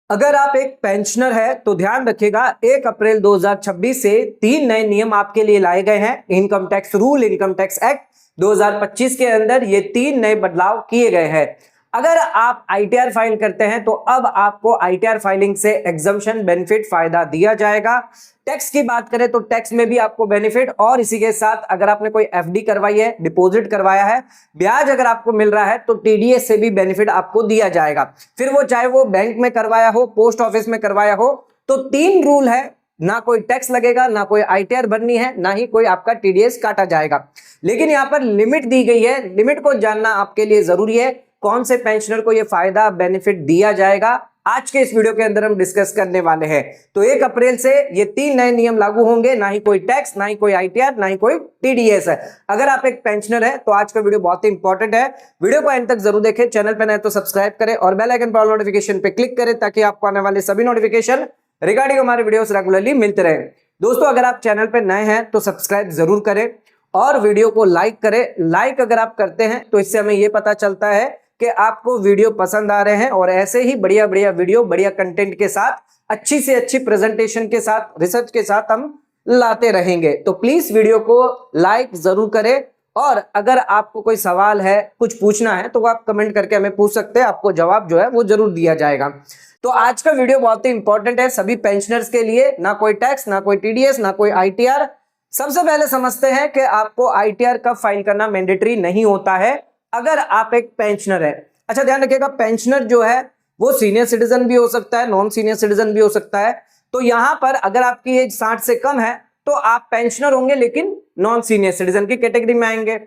अगर आप एक पेंशनर है तो ध्यान रखिएगा 1 अप्रैल 2026 से 3 नए नियम आपके लिए लाए गए हैं। Income tax rule, income tax act 2025 के अंदर ये 3 नए बदलाव किए गए हैं। अगर आप आईटीआर फाइल करते हैं तो अब आपको आईटीआर फाइलिंग से एग्जम्पशन बेनिफिट फायदा दिया जाएगा। टैक्स की बात करें तो टैक्स में भी आपको बेनिफिट, और इसी के साथ अगर आपने कोई एफडी करवाई है, डिपॉजिट करवाया है, ब्याज अगर आपको मिल रहा है तो टीडीएस से भी बेनिफिट आपको दिया जाएगा। फिर वो चाहे वो बैंक में करवाया हो, पोस्ट ऑफिस में करवाया हो, तो 3 रूल है, ना कोई टैक्स लगेगा, ना कोई आईटीआर भरनी है, ना ही कोई आपका टीडीएस काटा जाएगा। लेकिन यहां पर लिमिट दी गई है, लिमिट को जानना आपके लिए जरूरी है। कौन से पेंशनर को यह फायदा बेनिफिट दिया जाएगा, आज के इस वीडियो के अंदर हम डिस्कस करने वाले हैं। तो 1 अप्रैल से ये 3 नए नियम लागू होंगे, ना ही कोई टैक्स, ना ही कोई आईटीआर, ना ही कोई टीडीएस है। अगर आप एक पेंशनर है तो आज का वीडियो बहुत ही इंपॉर्टेंट है, वीडियो को एंड तक जरूर देखें। चैनल पर नए तो सब्सक्राइब करें और बेल आइकन पर ऑल नोटिफिकेशन पे क्लिक करें ताकि आपको आने वाले सभी नोटिफिकेशन रिगार्डिंग हमारे वीडियोस रेगुलरली मिलते रहे। दोस्तों, अगर आप चैनल पर नए हैं तो सब्सक्राइब जरूर करें और वीडियो को लाइक करें। लाइक अगर आप करते हैं तो इससे हमें यह पता चलता है कि आपको वीडियो पसंद आ रहे हैं, और ऐसे ही बढ़िया बढ़िया वीडियो, बढ़िया कंटेंट के साथ, अच्छी से अच्छी प्रेजेंटेशन के साथ, रिसर्च के साथ हम लाते रहेंगे। तो प्लीज वीडियो को लाइक जरूर करें, और अगर आपको कोई सवाल है, कुछ पूछना है, तो आप कमेंट करके हमें पूछ सकते हैं, आपको जवाब जो है वो जरूर दिया जाएगा। तो आज का वीडियो बहुत ही इंपॉर्टेंट है सभी पेंशनर्स के लिए। ना कोई टैक्स, ना कोई टीडीएस, ना कोई आईटीआर। सबसे पहले समझते हैं कि आपको आईटीआर कब फाइल करना मैंडेटरी नहीं होता है अगर आप एक पेंशनर है। अच्छा, ध्यान रखिएगा, पेंशनर जो है वो सीनियर सिटीजन भी हो सकता है, नॉन सीनियर सिटीजन भी हो सकता है। तो यहां पर अगर आपकी एज 60 से कम है तो आप पेंशनर होंगे, लेकिन नॉन सीनियर सिटीजन की कैटेगरी में आएंगे।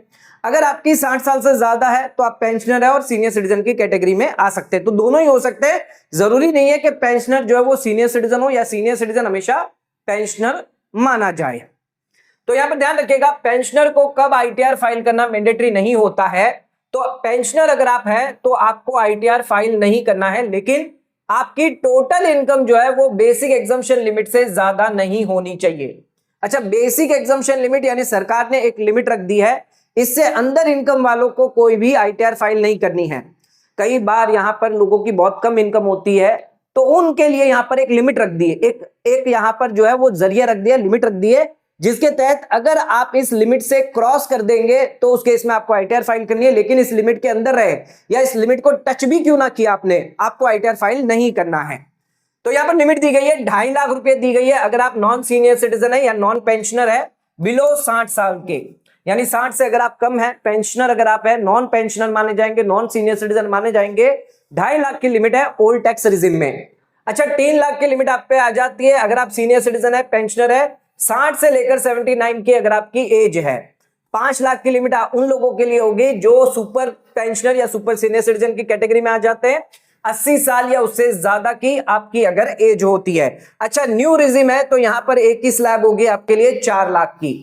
अगर आपकी 60 साल से ज्यादा है तो आप पेंशनर है और सीनियर सिटीजन की कैटेगरी में आ सकते हैं। तो दोनों ही हो सकते हैं, जरूरी नहीं है कि पेंशनर जो है वो सीनियर सिटीजन हो, या सीनियर सिटीजन हमेशा पेंशनर माना जाए। तो यहां पर ध्यान रखिएगा, पेंशनर को कब आईटीआर फाइल करना मैंडेटरी नहीं होता है। तो पेंशनर अगर आप हैं तो आपको आईटीआर फाइल नहीं करना है, लेकिन आपकी टोटल इनकम जो है वो बेसिक एग्जम्पशन लिमिट से ज्यादा नहीं होनी चाहिए। अच्छा, बेसिक एग्जम्पशन लिमिट यानी सरकार ने एक लिमिट रख दी है, इससे अंदर इनकम वालों को कोई भी आईटीआर फाइल नहीं करनी है। कई बार यहां पर लोगों की बहुत कम इनकम होती है, तो उनके लिए यहां पर एक लिमिट रख दी है, एक यहां पर जो है वो जरिया रख दिया, लिमिट रख दी है, जिसके तहत अगर आप इस लिमिट से क्रॉस कर देंगे तो उस केस में आपको आईटीआर फाइल करनी है। लेकिन इस लिमिट के अंदर रहे या इस लिमिट को टच भी क्यों ना किया आपने, आपको आईटीआर फाइल नहीं करना है। तो यहां पर लिमिट दी गई है 2.5 लाख रुपए दी गई है अगर आप नॉन सीनियर सिटीजन है या नॉन पेंशनर है बिलो 60 साल के, यानी 60 से अगर आप कम है, पेंशनर अगर आप है, नॉन पेंशनर माने जाएंगे, नॉन सीनियर सिटीजन माने जाएंगे। 2.5 लाख की लिमिट है ओल्ड टैक्स रिजिम में। अच्छा, 3 लाख की लिमिट आप पे आ जाती है अगर आप सीनियर सिटीजन है, पेंशनर है, 60 से लेकर 79 की अगर आपकी एज है। 5 लाख की लिमिट उन लोगों के लिए होगी जो सुपर पेंशनर या सुपर सीनियर सिटीजन की कैटेगरी में आ जाते हैं, 80 साल या उससे ज्यादा की आपकी अगर एज होती है। अच्छा, न्यू रिजिम है तो यहां पर एक ही स्लैब होगी आपके लिए 4 लाख की।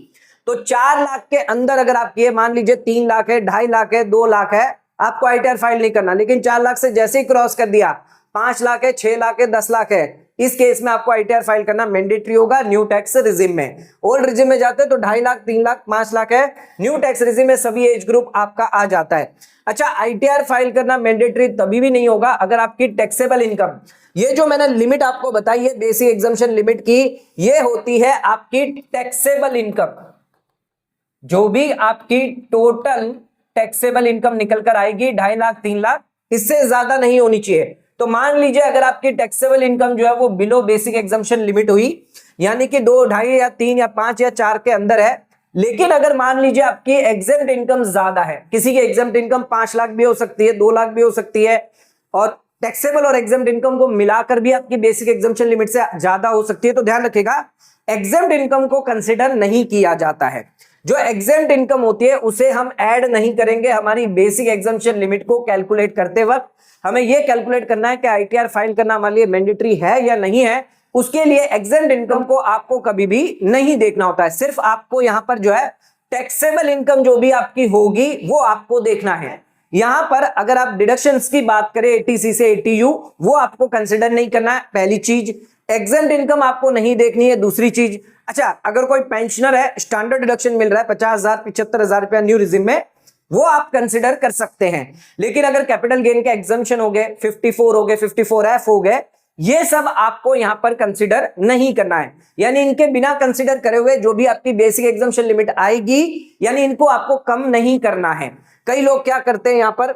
तो 4 लाख के अंदर अगर आपकी है, मान लीजिए 3 लाख है, 2.5 लाख है, 2 लाख है, आपको आईटीआर फाइल नहीं करना। लेकिन 4 लाख से जैसे ही क्रॉस कर दिया, 5 लाख है, 6 लाख है, 10 लाख है, इस केस में आपको आईटीआर फाइल करना मैंडेटरी होगा न्यू टैक्स रिजिम में। ओल्ड रिजिम में जाते हैं तो 2.5 लाख, 3 लाख, 5 लाख है, न्यू टैक्स रिजिम में सभी एज ग्रुप आपका आ जाता है। अच्छा, आईटीआर फाइल करना मैंडेटरी तभी भी नहीं होगा अगर आपकी टैक्सेबल इनकम, ये जो मैंने लिमिट आपको बताई है बेसिक एग्जम्पशन लिमिट की, ये होती है आपकी टैक्सेबल इनकम। जो भी आपकी टोटल टैक्सेबल इनकम निकल कर आएगी 2.5 लाख, 3 लाख, इससे ज्यादा नहीं होनी चाहिए। तो मान लीजिए अगर आपकी टैक्सेबल इनकम जो है वो बिलो बेसिक एग्जम्पशन लिमिट हुई, यानी कि 2, 2.5 या 3 या 5 या 4 के अंदर है, लेकिन अगर मान लीजिए आपकी एग्जेम्प्ट इनकम ज्यादा है, किसी की एग्जेम्प्ट इनकम 5 लाख भी हो सकती है, 2 लाख भी हो सकती है, और टैक्सेबल और एग्जेम्प्ट इनकम को मिलाकर भी आपकी बेसिक एग्जम्पशन लिमिट से ज्यादा हो सकती है, तो ध्यान रखिएगा एग्जेम्प्ट इनकम को कंसिडर नहीं किया जाता है। जो एग्जेम्प्ट इनकम होती है उसे हम ऐड नहीं करेंगे हमारी बेसिक एग्जम्पशन लिमिट को कैलकुलेट करते वक्त। हमें यह कैलकुलेट करना है कि आईटीआर फाइल करना हमारे लिए मैंडेटरी है या नहीं है। उसके लिए एग्जेम्प्ट इनकम को आपको कभी भी नहीं देखना होता है, सिर्फ आपको यहां पर जो है टैक्सेबल इनकम जो भी आपकी होगी वो आपको देखना है। यहां पर अगर आप डिडक्शंस की बात करें 80C से 80U, वो आपको कंसिडर नहीं करना है, पहली चीज। एग्जेम्प्ट इनकम आपको नहीं देखनी है, दूसरी चीज। अच्छा, अगर कोई पेंशनर है, स्टैंडर्ड डिडक्शन मिल रहा है 50,000 75,000 रुपया न्यू रिजिम में, वो आप कंसिडर कर सकते हैं। लेकिन अगर कैपिटल गेन के एग्जम्पशन हो गए, 54 हो गए, 54F हो गए, ये सब आपको यहां पर कंसिडर नहीं करना है, यानी इनके बिना कंसिडर करे हुए जो भी आपकी बेसिक एग्जम्पशन लिमिट आएगी, यानी इनको आपको कम नहीं करना है। कई लोग क्या करते हैं यहां पर,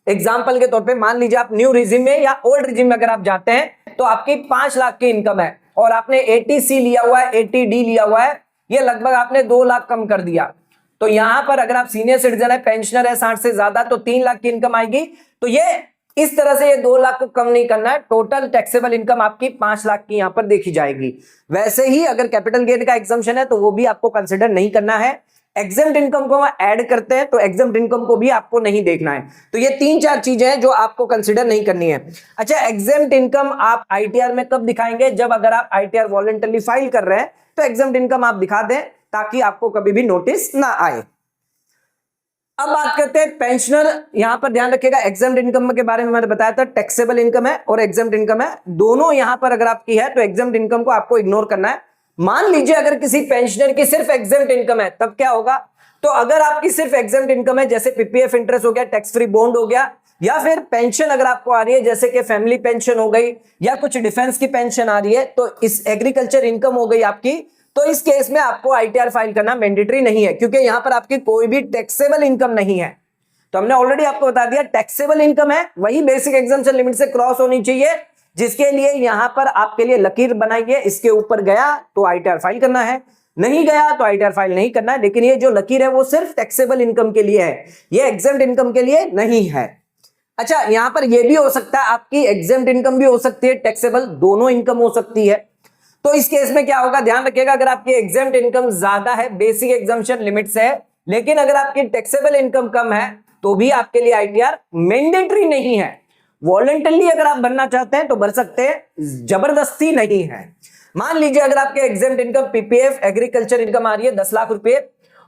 एग्जाम्पल के तौर पे मान लीजिए आप न्यू रिजिम में या ओल्ड रिजिम में अगर आप जाते हैं तो आपकी 5 लाख की इनकम है और आपने 80C लिया हुआ है, 80D लिया हुआ है, ये लगभग आपने 2 लाख कम कर दिया। तो यहां पर अगर आप सीनियर सिटीजन है, पेंशनर है 60 से ज्यादा, तो 3 लाख की इनकम आएगी। तो ये इस तरह से ये 2 लाख को कम नहीं करना है, टोटल टैक्सेबल इनकम आपकी 5 लाख की यहां पर देखी जाएगी। वैसे ही अगर कैपिटल गेन का एग्जम्पशन है तो वो भी आपको कंसिडर नहीं करना है। एग्जम्प्ट इनकम को ऐड करते हैं तो एग्जम्प्ट इनकम को भी आपको नहीं देखना है। तो ये 3-4 चीजें हैं जो आपको कंसिडर नहीं करनी है। अच्छा, एग्जम्प्ट इनकम आप आईटीआर में कब दिखाएंगे? जब अगर आप आईटीआर वॉलंटरली फाइल कर रहे हैं तो एग्जम्प्ट इनकम आप दिखा दें ताकि आपको कभी भी नोटिस ना आए। अब बात करते हैं पेंशनर। यहां पर ध्यान रखिएगा, एग्जम्प्ट इनकम के बारे में मैंने बताया था, टैक्सेबल इनकम है और एग्जम्प्ट इनकम है, दोनों यहां पर अगर आपकी है तो एग्जम्प्ट इनकम को आपको इग्नोर करना है। मान लीजिए अगर किसी पेंशनर की सिर्फ एग्जम्प्ट इनकम है तब क्या होगा? तो अगर आपकी सिर्फ एग्जम्प्ट इनकम है, जैसे पीपीएफ इंटरेस्ट हो गया, टैक्स फ्री बॉन्ड हो गया, या फिर पेंशन अगर आपको आ रही है जैसे कि फैमिली पेंशन हो गई या कुछ डिफेंस की पेंशन आ रही है, तो इस एग्रीकल्चर इनकम हो गई आपकी, तो इस केस में आपको आईटीआर फाइल करना मैंडेटरी नहीं है क्योंकि यहां पर आपकी कोई भी टैक्सेबल इनकम नहीं है। तो हमने ऑलरेडी आपको बता दिया, टैक्सेबल इनकम है वही बेसिक एग्जम्पशन लिमिट से क्रॉस होनी चाहिए, जिसके लिए यहां पर आपके लिए लकीर बनाइए, इसके ऊपर गया तो आईटीआर फाइल करना है, नहीं गया तो आईटीआर फाइल नहीं करना है। लेकिन ये जो लकीर है वो सिर्फ टैक्सेबल इनकम के लिए है, ये एग्जम्प्ट इनकम के लिए नहीं है। अच्छा, यहां पर ये भी हो सकता है आपकी एग्जम्प्ट इनकम भी हो सकती है, टैक्सेबल दोनों इनकम हो सकती है। तो इस केस में क्या होगा, ध्यान रखिएगा, अगर आपकी एग्जम्प्ट इनकम ज्यादा है बेसिक एग्जम्पशन लिमिट से, लेकिन अगर आपकी टैक्सेबल इनकम कम है तो भी आपके लिए आईटीआर मैंडेटरी नहीं है। वॉलंटरली अगर आप भरना चाहते हैं तो भर सकते हैं, जबरदस्ती नहीं है। मान लीजिए अगर आपके exempt income PPF agriculture income आ रही है 10 लाख रुपए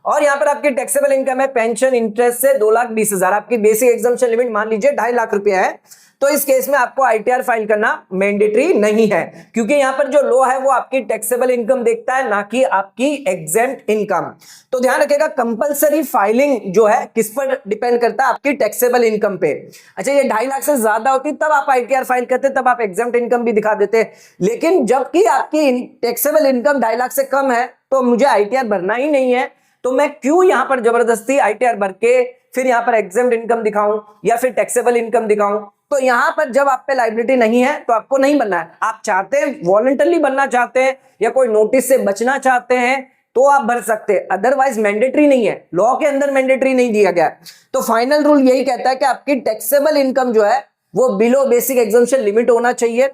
और यहां पर आपकी टैक्सेबल इनकम है पेंशन इंटरेस्ट से 2,20,000, आपकी बेसिक एग्जम्पशन लिमिट मान लीजिए 2.5 लाख रुपया है, तो इस केस में आपको आईटीआर फाइल करना मैंडेटरी नहीं है क्योंकि यहां पर जो लॉ है वो आपकी टैक्सेबल इनकम देखता है, ना कि आपकी एग्जम्प्ट इनकम। तो ध्यान रखिएगा, कंपलसरी फाइलिंग जो है किस पर डिपेंड करता है? आपकी टैक्सेबल इनकम पे। अच्छा, ये 2.5 लाख से ज्यादा होती तब आप आईटीआर फाइल करते, तब आप एग्जम्प्ट इनकम भी दिखा देते, लेकिन जबकि आपकी टैक्सेबल इनकम 2.5 लाख से कम है तो मुझे आईटीआर भरना ही नहीं है, तो मैं क्यों यहां पर जबरदस्ती आईटीआर भर के फिर यहां पर एग्जम्प्ट इनकम दिखाऊं या फिर टैक्सेबल इनकम दिखाऊं? तो यहां पर जब आप पे लायबिलिटी नहीं है तो आपको नहीं बनना है। आप चाहते हैं वॉलंटरली बनना चाहते हैं या कोई नोटिस से बचना चाहते हैं तो आप भर सकते हैं, अदरवाइज मैंडेटरी नहीं है, लॉ के अंदर मैंडेटरी नहीं दिया गया। तो फाइनल रूल यही कहता है कि आपकी टैक्सेबल इनकम जो है वो बिलो बेसिक एग्जम्पशन लिमिट होना चाहिए।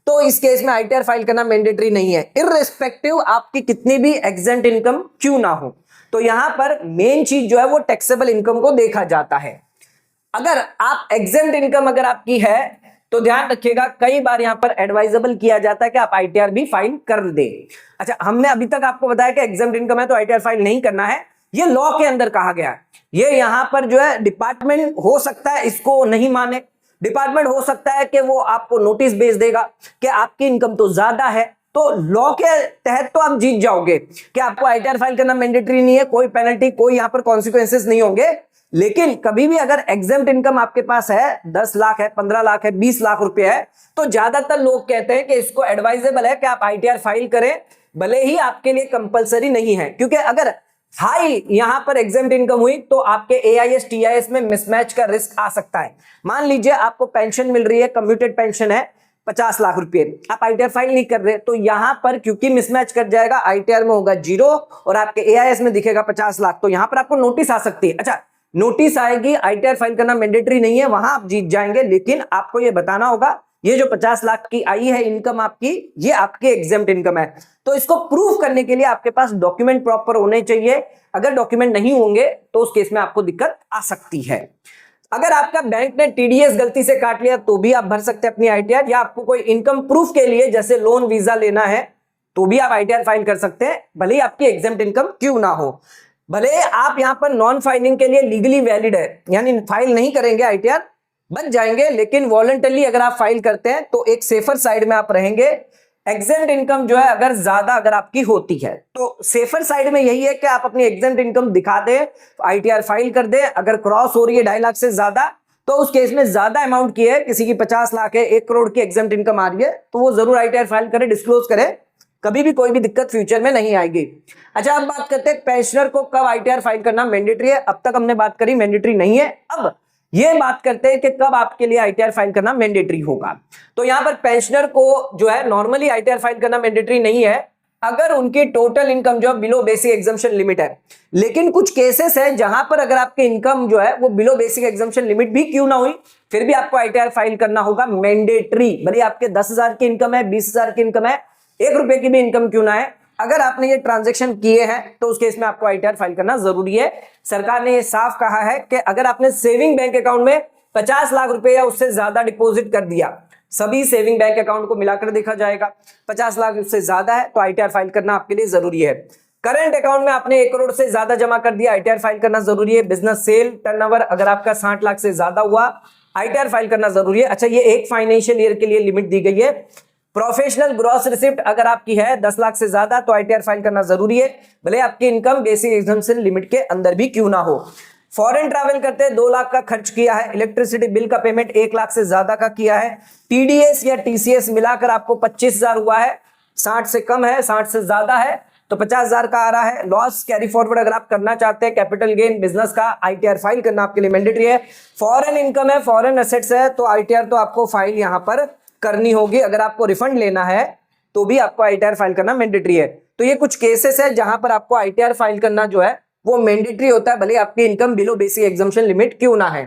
तो इस केस में आईटीआर फाइल करना मैंडेटरी नहीं है, इररिस्पेक्टिव आपकी कितनी भी एग्जम्प्ट इनकम क्यों ना हो। तो यहां पर मेन चीज जो है वो टैक्सेबल इनकम को देखा जाता है। अगर आप एग्जम्प्ट इनकम अगर आपकी है तो ध्यान रखिएगा, कई बार यहां पर एडवाइजेबल किया जाता है कि आप आईटीआर भी फाइल कर दे। अच्छा, हमने अभी तक आपको बताया कि एग्जम्प्ट इनकम है तो आईटीआर फाइल नहीं करना है, ये लॉ के अंदर कहा गया है। ये यहां पर जो है डिपार्टमेंट हो सकता है इसको नहीं माने, डिपार्टमेंट हो सकता है कि वो आपको नोटिस भेज देगा कि आपकी इनकम तो ज्यादा है, तो लॉ के तहत तो आप जीत जाओगे कि आपको आईटीआर फाइल करना मैंडेटरी नहीं है, कोई पेनल्टी, कोई यहां पर कॉन्सिक्वेंसेस नहीं होंगे। लेकिन कभी भी अगर एग्जम्प्ट इनकम आपके पास है 10 लाख है, 15 लाख है, 20 लाख रुपए है, तो ज्यादातर लोग कहते हैं कि इसको एडवाइजेबल है कि आप आईटीआर फाइल करें, भले ही आपके लिए कंपलसरी नहीं है। क्योंकि अगर हाई यहां पर एग्जम्प्ट इनकम हुई तो आपके एआईएस टीआईएस में मिसमैच का रिस्क आ सकता है। मान लीजिए आपको पेंशन मिल रही है, कम्यूटेड पेंशन है 50 लाख रुपए, आप आईटीआर फाइल नहीं कर रहे, तो यहां पर क्योंकि मिसमैच कर जाएगा, आईटीआर में होगा 0 और आपके एआईएस में दिखेगा 50 लाख, तो यहां पर आपको नोटिस आ सकती है। अच्छा, नोटिस आएगी, आईटीआर फाइल करना मैंडेटरी नहीं है, वहां आप जीत जाएंगे, लेकिन आपको यह बताना होगा ये जो 50 लाख की आई है इनकम आपकी, ये आपकी एग्जम्प्ट इनकम है। तो इसको प्रूव करने के लिए आपके पास डॉक्यूमेंट प्रॉपर होने चाहिए। अगर डॉक्यूमेंट नहीं होंगे तो उस केस में आपको दिक्कत आ सकती है। अगर आपका बैंक ने टीडीएस गलती से काट लिया तो भी आप भर सकते हैं अपनी आईटीआर, या आपको कोई इनकम प्रूफ के लिए जैसे लोन वीजा लेना है तो भी आप आईटीआर फाइल कर सकते हैं, भले ही आपकी एग्जम्प्ट इनकम क्यों ना हो। भले आप यहां पर नॉन फाइलिंग के लिए लीगली वैलिड है, यानी फाइल नहीं करेंगे आईटीआर बच जाएंगे, लेकिन वॉलंटरली अगर आप फाइल करते हैं तो एक सेफर साइड में आप रहेंगे। एग्जम्प्ट इनकम जो है अगर ज्यादा अगर आपकी होती है तो सेफर साइड में यही है कि आप अपनी एग्जम्प्ट इनकम दिखा दें, आईटीआर फाइल कर दें। अगर क्रॉस हो रही है 2.5 लाख से ज्यादा तो उस केस में ज्यादा अमाउंट की है, किसी की 50 लाख है, 1 करोड़ की एग्जम्प्ट इनकम आ रही है, तो वो जरूर आईटीआर फाइल करे, डिस्क्लोज करे, कभी भी कोई भी दिक्कत फ्यूचर में नहीं आएगी। अच्छा, अब बात करते हैं पेंशनर को कब आईटीआर फाइल करना मैंडेटरी है। अब तक हमने बात करी मैंडेटरी नहीं है, अब ये बात करते हैं कि कब आपके लिए आईटीआर फाइल करना मैंडेटरी होगा। तो यहां पर पेंशनर को जो है नॉर्मली आईटीआर फाइल करना मैंडेटरी नहीं है अगर उनकी टोटल इनकम जो बिलो बेसिक एग्जम्पशन लिमिट है। लेकिन कुछ केसेस है जहां पर अगर आपकी इनकम जो है वो बिलो बेसिक एग्जम्पशन लिमिट भी क्यों ना हुई, फिर भी आपको आईटीआर फाइल करना होगा मैंडेटरी। भले आपके 10,000 की इनकम है, 20,000 की इनकम है, 1 रुपए की भी इनकम क्यों ना है, अगर आपने ये ट्रांजैक्शन किए हैं तो उस केस में आपको आईटीआर फाइल करना जरूरी है। सरकार ने ये साफ कहा है कि अगर आपने सेविंग बैंक अकाउंट में 50 लाख रुपए या उससे ज्यादा डिपॉजिट कर दिया, सभी सेविंग बैंक अकाउंट को मिलाकर देखा जाएगा, 50 लाख उससे ज्यादा है तो आईटीआर फाइल करना आपके लिए जरूरी है। करंट अकाउंट में आपने 1 करोड़ से ज्यादा जमा कर दिया, आईटीआर फाइल करना जरूरी है। बिजनेस सेल टर्नओवर अगर आपका 60 लाख से ज्यादा हुआ, आईटीआर फाइल करना जरूरी है। अच्छा, ये एक फाइनेंशियल ईयर के लिए लिमिट दी गई है। प्रोफेशनल ग्रॉस रिसिप्ट अगर आपकी है 10 लाख से ज्यादा तो आईटीआर फाइल करना जरूरी है, भले आपकी इनकम बेसिक एग्जम्पशन लिमिट के अंदर भी क्यों ना हो। फॉरेन ट्रैवल करते 2 लाख का खर्च किया है, इलेक्ट्रिसिटी बिल का पेमेंट 1 लाख से ज्यादा का किया है, टीडीएस या टीसीएस मिलाकर आपको 25,000 हुआ है, 60 से कम है, 60 से ज्यादा है तो 50,000 का आ रहा है। लॉस कैरी फॉरवर्ड अगर आप करना चाहते हैं, कैपिटल गेन बिजनेस का, आईटीआर फाइल करना आपके लिए मैंडेटरी है। फॉरेन इनकम है, फॉरेन एसेट्स है तो आईटीआर तो आपको फाइल यहां पर करनी होगी। अगर आपको रिफंड लेना है तो भी आपको आईटीआर फाइल करना मैंडेटरी है। तो ये कुछ केसेस है जहां पर आपको आईटीआर फाइल करना जो है वो मैंडेटरी होता है, भले आपकी income below basic exemption limit क्यों ना है।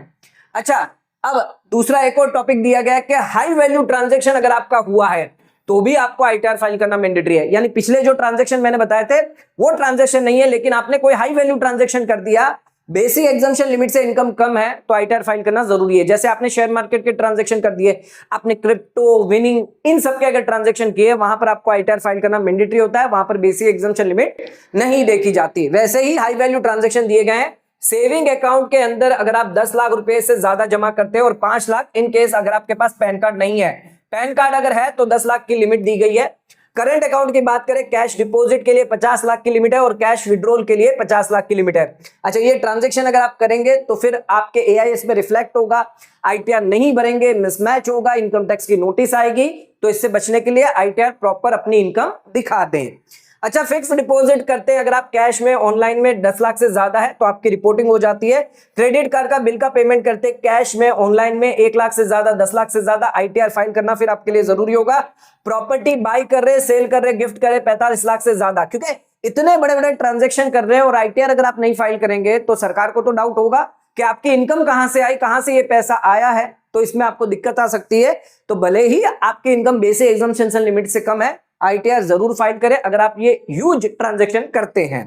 अच्छा, अब दूसरा एक और टॉपिक दिया गया है कि हाई वैल्यू ट्रांजैक्शन अगर आपका हुआ है तो भी आपको आईटीआर फाइल करना मैंडेटरी है। यानी पिछले जो ट्रांजैक्शन मैंने बताए थे वो ट्रांजैक्शन नहीं है, लेकिन आपने कोई हाई वैल्यू ट्रांजैक्शन कर दिया, बेसिक एग्जम्पशन लिमिट से इनकम कम है तो आईटीआर फाइल करना जरूरी है। जैसे आपने शेयर मार्केट के ट्रांजैक्शन कर दिए, आपने क्रिप्टो विनिंग इन सब के अगर ट्रांजैक्शन किए, वहां पर आपको आईटीआर फाइल करना मैंडेटरी होता है, वहां पर बेसिक एग्जम्पशन लिमिट नहीं देखी जाती। वैसे ही हाई वैल्यू ट्रांजैक्शन दिए गए हैं, सेविंग अकाउंट के अंदर अगर आप 10 लाख रुपए से ज्यादा जमा करते हैं और 5 लाख इन केस अगर आपके पास पैन कार्ड नहीं है, पैन कार्ड अगर है तो 10 लाख की लिमिट दी गई है। करंट अकाउंट की बात करें, कैश डिपॉजिट के लिए 50 लाख की लिमिट है और कैश विड्रॉल के लिए 50 लाख की लिमिट है। अच्छा, ये ट्रांजैक्शन अगर आप करेंगे तो फिर आपके एआईएस में रिफ्लेक्ट होगा, आईटीआर नहीं भरेंगे, मिसमैच होगा, इनकम टैक्स की नोटिस आएगी। तो इससे बचने के लिए आईटीआर प्रॉपर अपनी इनकम दिखा दें। अच्छा, फिक्स डिपॉजिट करते हैं अगर आप कैश में ऑनलाइन में 10 लाख से ज्यादा है तो आपकी रिपोर्टिंग हो जाती है। क्रेडिट कार्ड का बिल का पेमेंट करते हैं कैश में ऑनलाइन में 1 लाख से ज्यादा, 10 लाख से ज्यादा, आईटीआर फाइल करना फिर आपके लिए जरूरी होगा। प्रॉपर्टी बाय कर रहे, सेल कर रहे, गिफ्ट कर रहे 45 लाख से ज्यादा, क्योंकि इतने बड़े बड़े ट्रांजेक्शन कर रहे हैं और आईटीआर अगर आप नहीं फाइल करेंगे तो सरकार को तो डाउट होगा कि आपकी इनकम कहां से आई, कहां से ये पैसा आया है, तो इसमें आपको दिक्कत आ सकती है। तो भले ही आपकी इनकम बेसिक एग्जम्पशन लिमिट से कम है, आईटीआर जरूर फाइल करें अगर आप ये ह्यूज ट्रांजैक्शन करते हैं।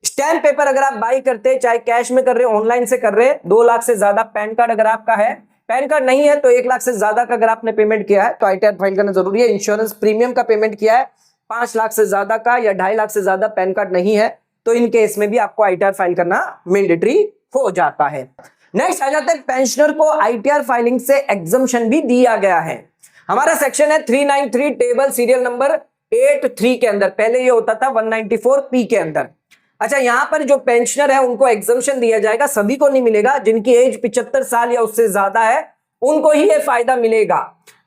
स्टैम्प पेपर अगर आप बाई करते हैं, चाहे कैश में कर रहे, ऑनलाइन से कर रहे, 2 लाख से ज्यादा, पैन कार्ड अगर आपका है, पैन कार्ड नहीं है तो 1 लाख से ज्यादा का अगर आपने पेमेंट किया है तो आईटीआर फाइल करना जरूरी है। इंश्योरेंस प्रीमियम का पेमेंट किया है 5 लाख से ज्यादा का या 2.5 लाख से ज्यादा, पैन कार्ड नहीं है तो इन केस में भी आपको आईटीआर फाइल करना मैंडेटरी हो जाता है। नेक्स्ट आ जाता है पेंशनर को आईटीआर फाइलिंग से एग्जम्पशन भी दिया गया है। हमारा सेक्शन है 393 टेबल सीरियल नंबर 83 के अंदर, पहले ये होता था 194P के अंदर। अच्छा, यहां पर जो पेंशनर है उनको एग्जम्पशन दिया जाएगा, सभी को नहीं मिलेगा। जिनकी एज 75 साल या उससे ज्यादा है उनको ही ये फायदा मिलेगा।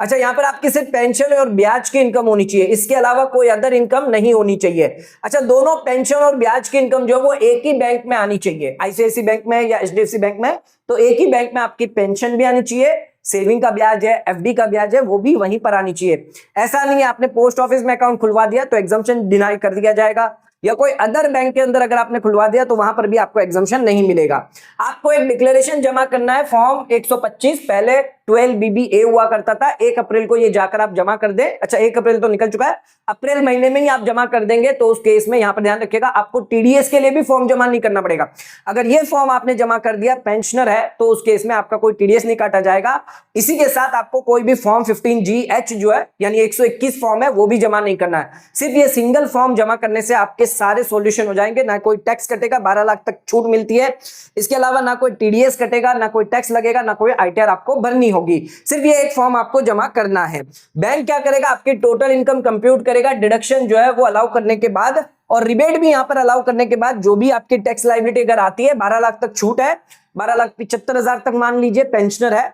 अच्छा, यहां पर आपकी सिर्फ पेंशन और ब्याज की इनकम होनी चाहिए, इसके अलावा कोई अदर इनकम नहीं होनी चाहिए। अच्छा, दोनों पेंशन और ब्याज की इनकम जो है वो एक ही बैंक में आनी चाहिए, आईसीआईसी बैंक में या एचडीएफसी बैंक में, तो एक ही बैंक में आपकी पेंशन भी आनी चाहिए, सेविंग का ब्याज है, एफडी का ब्याज है, वो भी वहीं पर आनी चाहिए। ऐसा नहीं है आपने पोस्ट ऑफिस में अकाउंट खुलवा दिया तो एग्जम्पशन डिनाई कर दिया जाएगा, या कोई अदर बैंक के अंदर अगर आपने खुलवा दिया तो वहां पर भी आपको एग्जम्पशन नहीं मिलेगा। आपको एक डिक्लेरेशन जमा करना है, फॉर्म 125, पहले 12BBA हुआ करता था, 1 अप्रैल को ये जाकर आप जमा कर दें। अच्छा, 1 अप्रैल तो निकल चुका है, अप्रैल महीने में ही आप जमा कर देंगे तो उस केस में यहां पर ध्यान रखिएगा आपको टीडीएस के लिए भी फॉर्म जमा नहीं करना पड़ेगा। अगर ये फॉर्म आपने जमा कर दिया, पेंशनर है, तो उस केस में आपका कोई टीडीएस नहीं काटा जाएगा। इसी के साथ आपको कोई भी फॉर्म 15GH जो है यानी 121 फॉर्म है वो भी जमा नहीं करना है। सिर्फ ये सिंगल फॉर्म जमा करने से आपके सारे सॉल्यूशन हो जाएंगे, ना कोई टैक्स कटेगा, 12 लाख तक छूट मिलती है। इसके अलावा ना कोई टीडीएस कटेगा, ना कोई टैक्स लगेगा, ना कोई आईटीआर आपको भरनी होगी। सिर्फ ये एक फॉर्म आपको जमा करना है। बैंक क्या करेगा, आपकी टोटल इनकम कंप्यूट करेगा, डिडक्शन जो है वो अलाउ करने के बाद और रिबेट भी यहां पर अलाउ करने के बाद जो भी आपकी टैक्स लायबिलिटी अगर आती है, 12 लाख तक छूट है 12,75,000 तक मान लीजिए पेंशनर है,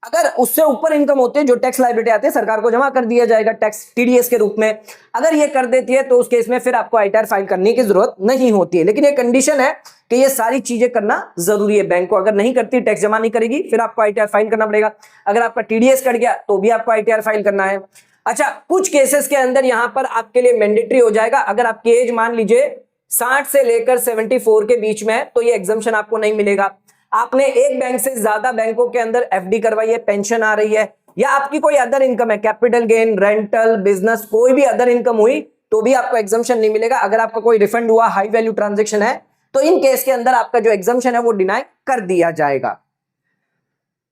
अगर उससे ऊपर इनकम होती है जो टैक्स लायबिलिटी आती है सरकार को जमा कर दिया जाएगा टैक्स टीडीएस के रूप में। अगर ये कर देती है तो उस केस में फिर आपको आईटीआर फाइल करने की जरूरत नहीं होती है, लेकिन ये कंडीशन है कि ये सारी चीजें करना जरूरी है। बैंक को अगर नहीं करती, टैक्स जमा नहीं करेगी, फिर आपको आईटीआर फाइल करना पड़ेगा। अगर आपका टीडीएस कट गया तो भी आपको आईटीआर फाइल करना है। अच्छा, कुछ केसेस के अंदर यहां पर आपके लिए मैंडेटरी हो जाएगा। अगर आपकी एज मान लीजिए 60 से लेकर 74 के बीच में है तो ये एग्जम्पशन आपको नहीं मिलेगा। आपने एक बैंक से ज्यादा बैंकों के अंदर एफडी करवाई है, पेंशन आ रही है, या आपकी कोई अदर इनकम है, कैपिटल गेन, रेंटल, बिजनेस, कोई भी अदर इनकम हुई तो भी आपको एग्जम्पशन नहीं मिलेगा। अगर आपका कोई रिफंड हुआ, हाई वैल्यू ट्रांजैक्शन है, तो इन केस के अंदर आपका जो एग्जम्पशन है वो डिनाई कर दिया जाएगा।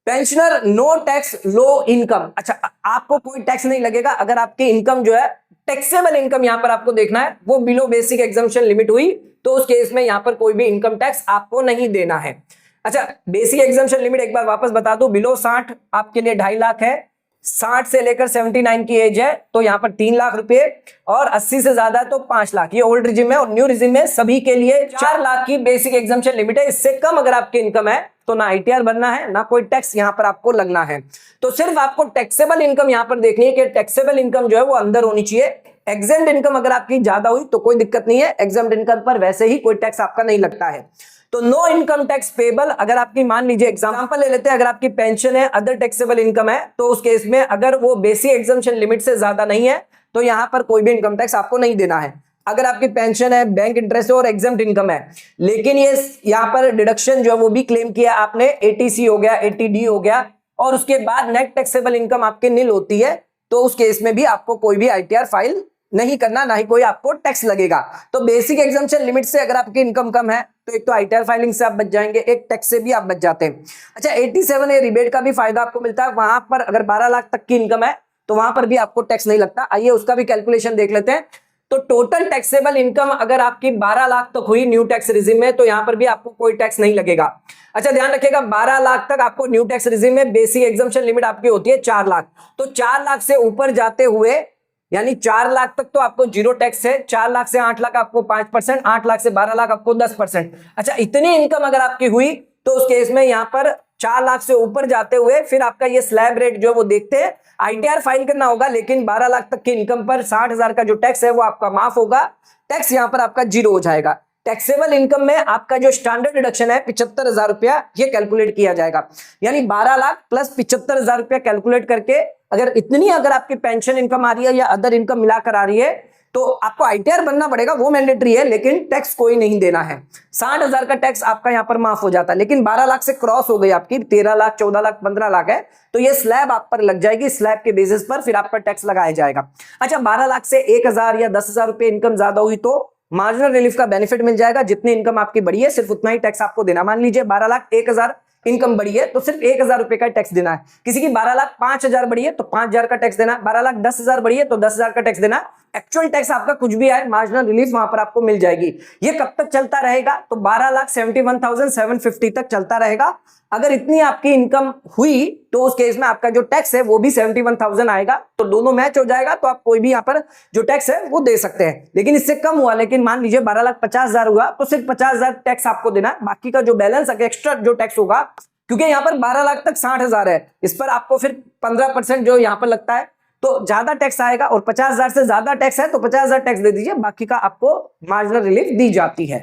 Pensioner no tax low income. अच्छा, आपको कोई टैक्स नहीं लगेगा अगर आपकी इनकम जो है टैक्सेबल इनकम यहां पर आपको देखना है वो बिलो बेसिक एग्जम्पशन लिमिट हुई तो उस केस में यहां पर कोई भी इनकम टैक्स आपको नहीं देना है। अच्छा, बेसिक एग्जम्पशन लिमिट एक बार वापस बता दूं, बिलो 60 आपके लिए 2.5 लाख है, 60 से लेकर 79 की एज है तो यहां पर 3 लाख रुपए, और 80 से ज्यादा तो 5 लाख। ये ओल्ड रिजिम है, और न्यू रिजिम में सभी के लिए 4 लाख की बेसिक एग्जम्पशन लिमिट है। इससे कम अगर आपकी इनकम है तो ना आईटीआर भरना है, ना कोई टैक्स यहां पर आपको लगना है। तो सिर्फ आपको टैक्सेबल इनकम यहां पर देखनी है कि टैक्सेबल इनकम जो है वो अंदर होनी चाहिए। एग्जेम्प्ट इनकम अगर आपकी ज्यादा हुई तो कोई दिक्कत नहीं है, एग्जेम्प्ट इनकम पर वैसे ही कोई टैक्स आपका नहीं लगता है। तो नो इनकम टैक्स पेबल, अगर आपकी मान लीजिए एग्जांपल ले लेते हैं, अगर आपकी पेंशन है, अदर टैक्सेबल इनकम है, तो उस केस में अगर वो बेसिक एग्जम्पशन लिमिट से ज्यादा नहीं है तो यहां पर कोई भी इनकम टैक्स आपको नहीं देना है। अगर आपकी पेंशन है, बैंक इंटरेस्ट है और एग्जेम्प्ट इनकम है, लेकिन ये यहां पर डिडक्शन जो है वो भी क्लेम किया आपने, एटीसी हो गया, एटीडी हो गया, और उसके बाद नेट टैक्सेबल इनकम आपकी नील होती है, तो उस केस में भी आपको कोई भी आईटीआर फाइल नहीं करना, ना ही कोई आपको टैक्स लगेगा। तो बेसिक एग्जम्पशन लिमिट से अगर आपकी इनकम कम है तो एक तो आईटीआर फाइलिंग से आप बच जाएंगे, एक टैक्स से भी आप बच जाते हैं। अच्छा, 87 रिबेट का भी फायदा आपको मिलता है। वहां पर अगर 12 लाख तक की इनकम है तो वहां पर भी आपको टैक्स नहीं लगता। आइए उसका भी कैलकुलेशन देख लेते हैं। तो टोटल टैक्सेबल इनकम अगर आपकी 12 लाख तक हुई न्यू टैक्स रिजिम में तो यहां पर भी आपको कोई टैक्स नहीं लगेगा। अच्छा, ध्यान रखिएगा, 12 लाख तक आपको न्यू टैक्स रिजिम में बेसिक एग्जम्पशन लिमिट आपकी होती है 4 लाख। तो 4 लाख से ऊपर जाते हुए, यानी 4 लाख तक तो आपको जीरो टैक्स है, 4 लाख से 8 लाख आपको 5%, 8 लाख से 12 लाख आपको 10%। अच्छा, इतनी इनकम अगर आपकी हुई तो उस केस में यहां पर 4 लाख से ऊपर जाते हुए फिर आपका ये स्लैब रेट जो वो देखते हैं, आईटीआर फाइल करना होगा, लेकिन 12 लाख तक की इनकम पर 60,000 का जो टैक्स है वो आपका माफ होगा, टैक्स यहां पर आपका जीरो हो जाएगा। टैक्सेबल इनकम में आपका जो स्टैंडर्ड डिडक्शन है 75,000 रुपया, ये कैलकुलेट किया जाएगा। यानी 12 लाख प्लस 75,000 रुपया कैलकुलेट करके अगर आपकी पेंशन इनकम आ रही है या अदर इनकम मिलाकर आ रही है तो आपको आईटीआर बनना पड़ेगा, वो मैंडेटरी है, लेकिन टैक्स कोई नहीं देना है। 60,000 का टैक्स आपका यहां पर माफ हो जाता है। लेकिन 12 लाख से क्रॉस हो गई आपकी, 13 लाख, 14 लाख, 15 लाख है, तो ये स्लैब आप पर लग जाएगी, स्लैब के बेसिस पर फिर आप पर टैक्स लगाया जाएगा। अच्छा, 12 लाख से 1,000 या 10,000 रुपए इनकम ज्यादा हुई तो मार्जिनल रिलीफ का बेनिफिट मिल जाएगा। जितनी इनकम आपकी बढ़ी है सिर्फ उतना ही टैक्स आपको देना। मान लीजिए 12 लाख 1,000 इनकम बढ़ी है तो सिर्फ 1,000 रुपए का टैक्स देना है। किसी की 12 लाख 5,000 बढ़ी है तो 5,000 का टैक्स देना है। 12 लाख 10,000 बढ़ी है तो 10,000 का टैक्स देना है। एक्चुअल टैक्स आपका कुछ भी आए, मार्जिनल रिलीफ वहां पर आपको मिल जाएगी। ये कब तक चलता रहेगा? तो 12,71,750 तक चलता रहेगा। अगर इतनी आपकी इनकम हुई तो उस केस में आपका जो टैक्स है वो भी 71,000 आएगा, तो दोनों मैच हो जाएगा, तो आप कोई भी यहाँ पर जो टैक्स है वो दे सकते हैं। लेकिन इससे कम हुआ, लेकिन मान लीजिए 12,50,000 हुआ तो सिर्फ 50,000 टैक्स आपको देना है। बाकी का जो बैलेंस एक्स्ट्रा जो टैक्स होगा, क्योंकि यहाँ पर 12 लाख तक 60,000 है, इस पर आपको फिर 15% जो यहाँ पर लगता है तो ज्यादा टैक्स आएगा, और 50,000 से ज्यादा टैक्स है तो 50,000 टैक्स दे दीजिए, बाकी का आपको मार्जिनल रिलीफ दी जाती है।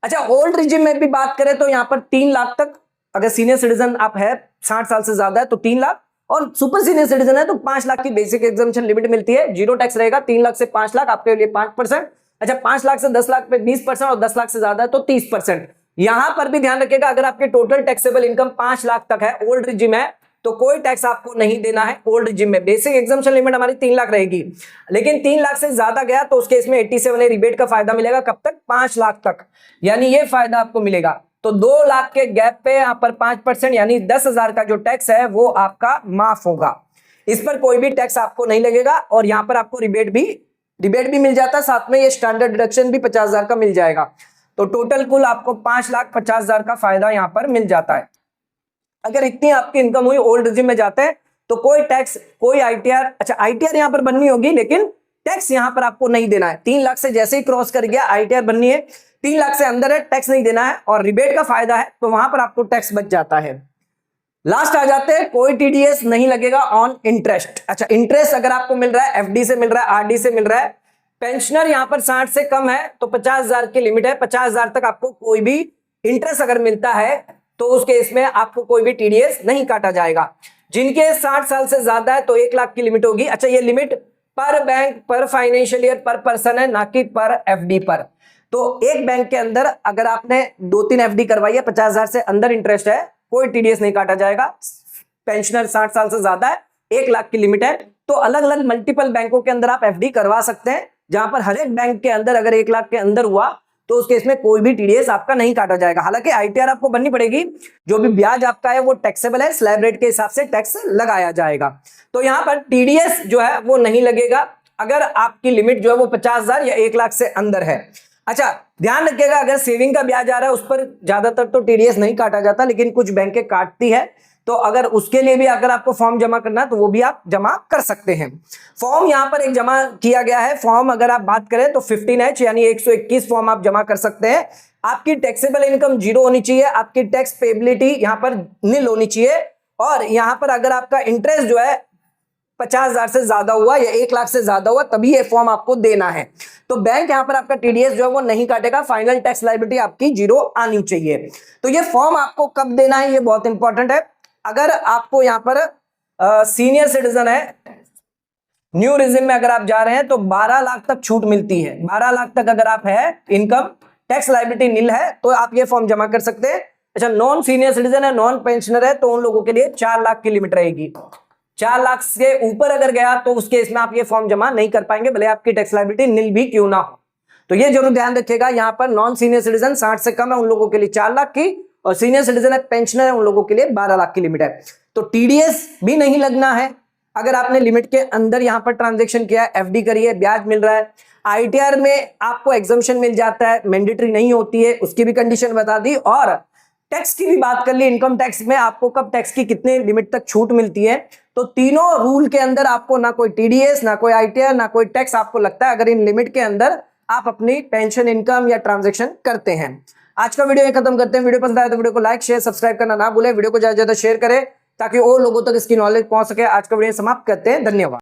अच्छा, ओल्ड रिजिम में भी बात करें तो यहाँ पर 3 लाख तक, अगर सीनियर सिटीजन आप है 60 साल से ज्यादा है तो 3 लाख, और सुपर सीनियर सिटीजन है तो 5 लाख की बेसिक एग्जम्पशन लिमिट मिलती है। जीरो टैक्स रहेगा। 3 लाख से 5 लाख आपके लिए 5%। अच्छा, 5 लाख से 10 लाख पे 20%, और 10 लाख से ज्यादा है तो 30%। यहां पर भी ध्यान रखिएगा, अगर आपके टोटल टैक्सेबल इनकम 5 लाख तक है, ओल्ड रिजिम है, तो कोई टैक्स आपको नहीं देना है। ओल्ड रिजिम में बेसिक एग्जम्पशन लिमिट हमारी 3 लाख रहेगी, लेकिन 3 लाख से ज्यादा गया तो उसके इसमें 87A रिबेट का फायदा मिलेगा। कब तक? 5 लाख तक, यानी ये फायदा आपको मिलेगा। तो 2 लाख के गैप पे यहाँ पर 5% यानी 10,000 का जो टैक्स है वो आपका माफ होगा। इस पर कोई भी टैक्स आपको नहीं लगेगा, और यहाँ पर आपको रिबेट भी मिल जाता है, साथ में ये स्टैंडर्ड डिडक्शन भी 50,000 का मिल जाएगा। तो टोटल कुल आपको 5,50,000 का फायदा यहाँ पर मिल जाता है। अगर इतनी आपकी इनकम हुई, ओल्ड रिजिम में जाते हैं तो कोई टैक्स, कोई आईटीआर, अच्छा आईटीआर यहाँ पर बननी होगी लेकिन टैक्स यहाँ पर आपको नहीं देना है। 3 लाख से जैसे ही क्रॉस कर गया आईटीआर बननी है, 3 लाख से अंदर है, टैक्स नहीं देना है और रिबेट का फायदा है तो वहां पर आपको टैक्स बच जाता है। लास्ट आ जाते हैं, कोई टीडीएस नहीं लगेगा ऑन इंटरेस्ट। अच्छा, इंटरेस्ट अगर आपको मिल रहा है एफडी से मिल रहा है, आरडी से मिल रहा है, पेंशनर यहां पर 60 से कम है तो 50,000 की लिमिट है, 50,000 तक आपको कोई भी इंटरेस्ट अगर मिलता है तो उस केस में आपको कोई भी टीडीएस नहीं काटा जाएगा। जिनके 60 साल से ज्यादा है तो 1 लाख की लिमिट होगी। अच्छा, ये लिमिट पर बैंक पर फाइनेंशियल ईयर पर पर्सन है, ना कि पर एफडी पर। तो एक बैंक के अंदर अगर आपने 2-3 एफडी करवाई है, 50,000 से अंदर इंटरेस्ट है, कोई टीडीएस नहीं काटा जाएगा। पेंशनर 60 साल से ज्यादा है, 1 लाख की लिमिट है। तो अलग अलग मल्टीपल बैंकों के अंदर आप एफडी करवा सकते हैं, जहां पर हर एक बैंक के अंदर अगर 1 लाख के अंदर हुआ तो उस केस में कोई भी टीडीएस आपका नहीं काटा जाएगा। हालांकि आईटीआर आपको भरनी पड़ेगी, जो भी ब्याज आपका है वो टैक्सेबल है, स्लैब रेट के हिसाब से टैक्स लगाया जाएगा। तो यहां पर टीडीएस जो है वो नहीं लगेगा अगर आपकी लिमिट जो है वो 50,000 या 1 लाख से अंदर है। अच्छा, ध्यान रखिएगा, अगर सेविंग का ब्याज आ रहा है उस पर ज्यादातर तो टीडीएस नहीं काटा जाता, लेकिन कुछ बैंकें काटती है, तो अगर उसके लिए भी अगर आपको फॉर्म जमा करना है तो वो भी आप जमा कर सकते हैं। फॉर्म यहां पर एक जमा किया गया है, फॉर्म अगर आप बात करें तो 15H यानी 121 फॉर्म आप जमा कर सकते हैं। आपकी टैक्सेबल इनकम 0 होनी चाहिए, आपकी टैक्स पेबिलिटी यहां पर नील होनी चाहिए, और यहां पर अगर आपका इंटरेस्ट जो है 50,000 से ज्यादा हुआ या 1 लाख से ज्यादा हुआ तभी ये फॉर्म आपको देना है। तो बैंक यहां पर आपका टीडीएस जो है वो नहीं काटेगा, फाइनल टैक्स लायबिलिटी आपकी 0 आनी चाहिए। तो ये फॉर्म आपको कब देना है ये बहुत इंपॉर्टेंट है। अगर आपको यहां पर सीनियर सिटीजन है, न्यू रिजिम में अगर आप जा रहे हैं तो 12 लाख तक छूट मिलती है। 12 लाख तक अगर आप है, इनकम टैक्स लायबिलिटी नील है, तो आप ये फॉर्म जमा कर सकते हैं। अच्छा, नॉन सीनियर सिटीजन है, नॉन पेंशनर है, तो उन लोगों के लिए 4 लाख की लिमिट रहेगी। 4 लाख से ऊपर अगर गया तो उस केस में आप ये फॉर्म जमा नहीं कर पाएंगे, भले आपकी टैक्स लायबिलिटी नील भी क्यों ना हो। तो ये जरूर ध्यान रखिएगा, यहां पर नॉन सीनियर सिटीजन 60 से कम है उन लोगों के लिए 4 लाख की, और सीनियर सिटीजन है, पेंशनर है, उन लोगों के लिए 12 लाख की लिमिट है। तो टीडीएस भी नहीं लगना है अगर आपने लिमिट के अंदर यहां पर ट्रांजैक्शन किया है, एफडी करी है, ब्याज मिल रहा है। आईटीआर में आपको एग्जम्पशन मिल जाता है, मैंडेटरी नहीं होती है, उसकी भी कंडीशन बता दी। और टैक्स की भी बात कर ली, इनकम टैक्स में आपको कब टैक्स की कितने लिमिट तक छूट मिलती है। तो तीनों रूल के अंदर आपको ना कोई टीडीएस, ना कोई आईटीआर, ना कोई टैक्स आपको लगता है अगर इन लिमिट के अंदर आप अपनी पेंशन इनकम या ट्रांजैक्शन करते हैं। आज का वीडियो खत्म करते हैं। वीडियो पसंद आया तो वीडियो को लाइक शेयर सब्सक्राइब करना ना भूलें, वीडियो को ज्यादा से ज्यादा शेयर करें ताकि और लोगों तक इसकी नॉलेज पहुंच सके। आज का वीडियो समाप्त करते हैं, धन्यवाद।